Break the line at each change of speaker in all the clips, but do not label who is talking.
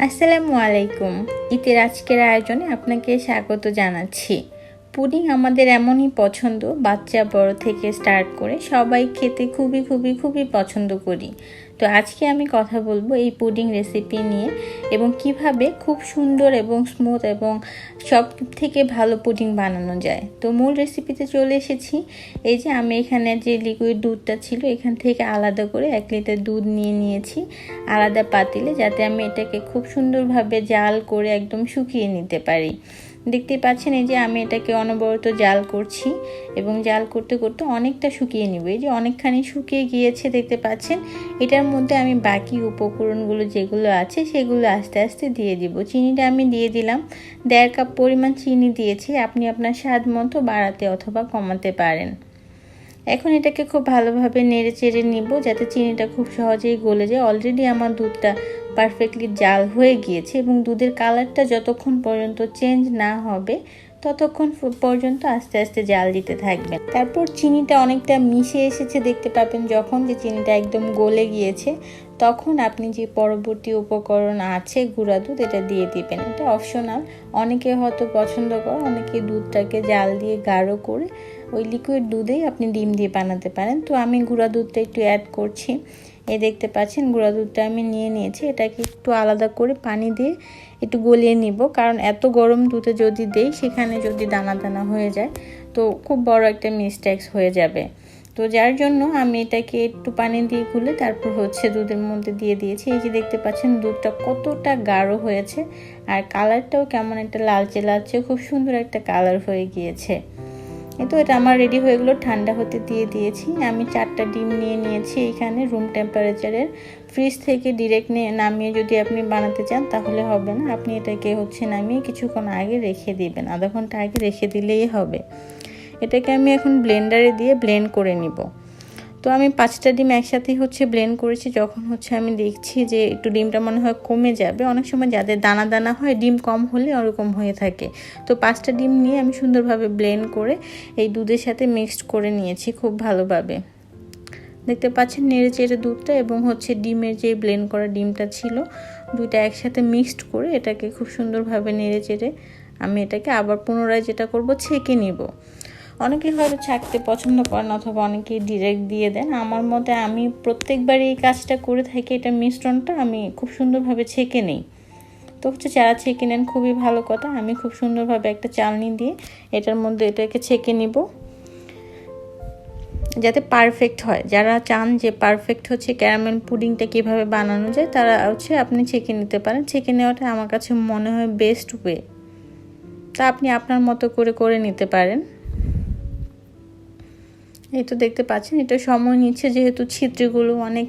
আসসালামু আলাইকুম। ঈদের আজকের আয়োজনে আপনাকে স্বাগত জানাচ্ছি। পুডিং আমাদের এমনই পছন্দ, বাচ্চা বড় থেকে স্টার্ট করে সবাই খেতে খুবই পছন্দ করি। তো আজকে আমি কথা বলবো এই পুডিং রেসিপি নিয়ে এবং কিভাবে খুব সুন্দর এবং স্মুথ এবং সব থেকে ভালো পুডিং বানানো যায়। তো মূল রেসিপিতে চলে এসেছি। এই যে আমি এখানে যে লিকুইড দুধটা ছিল এখান থেকে আলাদা করে 1 লিটার দুধ নিয়ে নিয়েছি আলাদা পাতিলে, যাতে আমি এটাকে খুব সুন্দরভাবে জাল করে একদম শুকিয়ে নিতে পারি। দেখতে পাচ্ছেন এই যে আমি এটাকে অনবরত জাল করছি এবং জাল করতে করতে অনেকটা শুকিয়ে নিব। এই যে অনেকখানি শুকিয়ে গিয়েছে দেখতে পাচ্ছেন। এটার মধ্যে আমি বাকি উপকরণগুলো যেগুলো আছে সেগুলো আস্তে আস্তে দিয়ে দিব। চিনিটা আমি দিয়ে দিলাম, 1.5 কাপ পরিমাণ চিনি দিয়েছি। আপনি আপনার স্বাদ মতো বাড়াতে অথবা কমাতে পারেন। এখন এটাকে খুব ভালোভাবে নেড়ে চেড়ে নিব যাতে চিনিটা খুব সহজেই গলে যায়। অলরেডি আমার দুধটা পারফেক্টলি জাল হয়ে গিয়েছে এবং দুধের কালারটা যতক্ষণ পর্যন্ত চেঞ্জ না হবে ততক্ষণ পর্যন্ত আস্তে আস্তে জাল দিতে থাকবেন। তারপর চিনিটা অনেকটা মিশে এসেছে দেখতে পাবেন। যখন যে চিনিটা একদম গলে গিয়েছে তখন আপনি যে পরবর্তী উপকরণ আছে গুঁড়া দুধ, এটা দিয়ে দিবেন। এটা অপশনাল, অনেকে হয়তো পছন্দ করে, অনেকে দুধটাকে জাল দিয়ে গাঢ় করে ওই লিকুইড দুধেই আপনি ডিম দিয়ে বানাতে পারেন। তো আমি গুঁড়া দুধটা একটু অ্যাড করছি। এই দেখতে পাচ্ছেন গুঁড়া দুধটা আমি নিয়ে নিয়েছি। এটাকে একটু আলাদা করে পানি দিয়ে একটু গলিয়ে নিব, কারণ এত গরম দুধে যদি দেই সেখানে যদি দানা দানা হয়ে যায় তো খুব বড় একটা মিস্টেক্স হয়ে যাবে। তো যার জন্য আমি এটাকে একটু পানি দিয়ে গুলে তারপর দুধের মধ্যে দিয়ে দিয়েছি। এই যে দেখতে পাচ্ছেন দুধটা কতটা গাঢ় হয়েছে আর কালারটাও কেমন একটা লালচে খুব সুন্দর একটা কালার হয়ে গিয়েছে। তো এটা আমার রেডি হয়ে গেলো, ঠান্ডা হতে দিয়ে দিয়েছি। আমি 4টা ডিম নিয়ে নিয়েছি এখানে রুম টেম্পারেচারের। ফ্রিজ থেকে ডিরেক্ট নামিয়ে যদি আপনি বানাতে চান তাহলে হবে না, আপনি এটাকে নামিয়ে কিছুক্ষণ আগে রেখে দিবেন, আধা ঘন্টা আগে রেখে দিলেই হবে। এটাকে আমি এখন ব্লেন্ডারে দিয়ে ব্লেন্ড করে নিব। তো আমি 5টা ডিম একসাথেই ব্লেন্ড করেছি। যখন আমি দেখছি যে একটু ডিমটা মনে হয় কমে যাবে, অনেক সময় যাদের দানা দানা হয় ডিম কম হলে ওরকম হয়ে থাকে। তো 5টা ডিম নিয়ে আমি সুন্দরভাবে ব্লেন্ড করে এই দুধের সাথে মিক্সড করে নিয়েছি খুব ভালোভাবে। দেখতে পাচ্ছেন নেড়ে চেড়ে দুধটা এবং ডিমের যে ব্লেন্ড করা ডিমটা ছিল দুইটা একসাথে মিক্সড করে এটাকে খুব সুন্দরভাবে নেড়ে চেড়ে আমি এটাকে আবার পুনরায় যেটা করব ছেঁকে নিব। অনেকে হয়তো ছাঁকতে পছন্দ করেন অথবা অনেকে ডিরেক্ট দিয়ে দেন। আমার মতে আমি প্রত্যেকবারই এই কাজটা করে থাকি। এটা মিশ্রণটা আমি খুব সুন্দরভাবে ছেঁকে নিই। তো যারা ছেঁকে নেন খুবই ভালো কথা। আমি খুব সুন্দরভাবে একটা চালনি দিয়ে এটার মধ্যে এটাকে ছেঁকে নিব যাতে পারফেক্ট হয়। যারা চান যে পারফেক্ট ক্যারামেল পুডিংটা কিভাবে বানানো যায় তারা আপনি ছেঁকে নিতে পারেন। ছেঁকে নেওয়াটা আমার কাছে মনে হয় বেস্ট ওয়ে। তা আপনি আপনার মতো করে নিতে পারেন। এই তো দেখতে পাচ্ছেন এটা সময় নিচ্ছে, যেহেতু ছিদ্রগুলো অনেক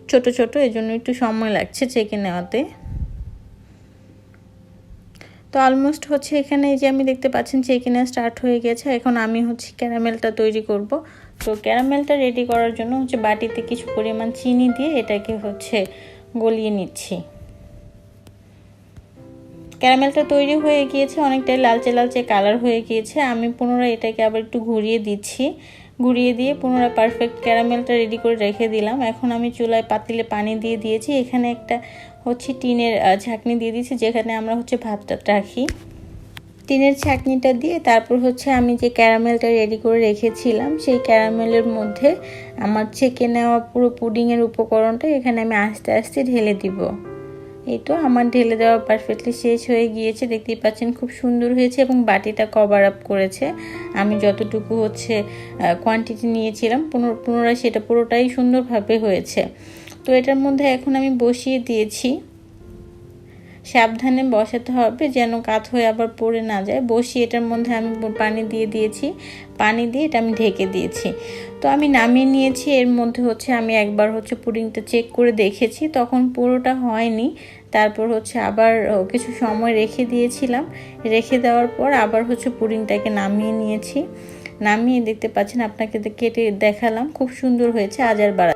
ছোট এজন্য একটু সময় লাগছে ছেঁকে নেওয়াতে। তো অলমোস্ট এখানে এই যে আমি দেখতে পাচ্ছেন ছেঁকে নেওয়া স্টার্ট হয়ে গেছে। এখন আমি ক্যারামেলটা তৈরি করব। তো ক্যারামেলটা রেডি করার জন্য বাটিতে কিছু পরিমাণ চিনি দিয়ে এটাকে গলিয়ে নিচ্ছি। ক্যারামেলটা তৈরি হয়ে গিয়েছে, অনেকটাই লালচে কালার হয়ে গিয়েছে। আমি পুনরায় এটাকে আবার একটু ঘুরিয়ে দিচ্ছি। ঘুরিয়ে দিয়ে পুনরায় পারফেক্ট ক্যারামেলটা রেডি করে রেখে দিলাম। এখন আমি চুলায় পাতিলে পানি দিয়ে দিয়েছি। এখানে একটা টিনের ছাঁকনি দিয়ে দিয়েছি যেখানে আমরা ভাতটা রাখি। টিনের ছাঁকনিটা দিয়ে তারপর আমি যে ক্যারামেলটা রেডি করে রেখেছিলাম সেই ক্যারামেলের মধ্যে আমার ছেঁকে নেওয়া পুরো পুডিংয়ের উপকরণটা এখানে আমি আস্তে আস্তে ঢেলে দিব। এই তো আমার ঢেলে দেওয়া পারফেক্টলি শেষ হয়ে গিয়েছে। দেখতেই পাচ্ছেন খুব সুন্দর হয়েছে এবং বাটিটা কভার আপ করেছে। আমি যতটুকু কোয়ান্টিটি নিয়েছিলাম পুনরায় সেটা পুরোটাই সুন্দরভাবে হয়েছে। তো এটার মধ্যে এখন আমি বসিয়ে দিয়েছি। সাবধানে বসাতে হবে যেন কাত হয়ে আবার পড়ে না যায়। বসিয়ে এটার মধ্যে আমি পানি দিয়ে দিয়েছি। পানি দিয়ে এটা আমি ঢেকে দিয়েছি। তো আমি নামিয়ে নিয়েছি। এর মধ্যে আমি একবার পুডিংটা চেক করে দেখেছি, তখন পুরোটা হয়নি। তারপর আবার কিছু সময় রেখে দিয়েছিলাম। রেখে দেওয়ার পর আবার পুডিংটাকে নামিয়ে নিয়েছি। নামিয়ে দেখতে পাচ্ছেন আপনাকে কেটে দেখালাম, খুব সুন্দর হয়েছে। আজ আর বাড়া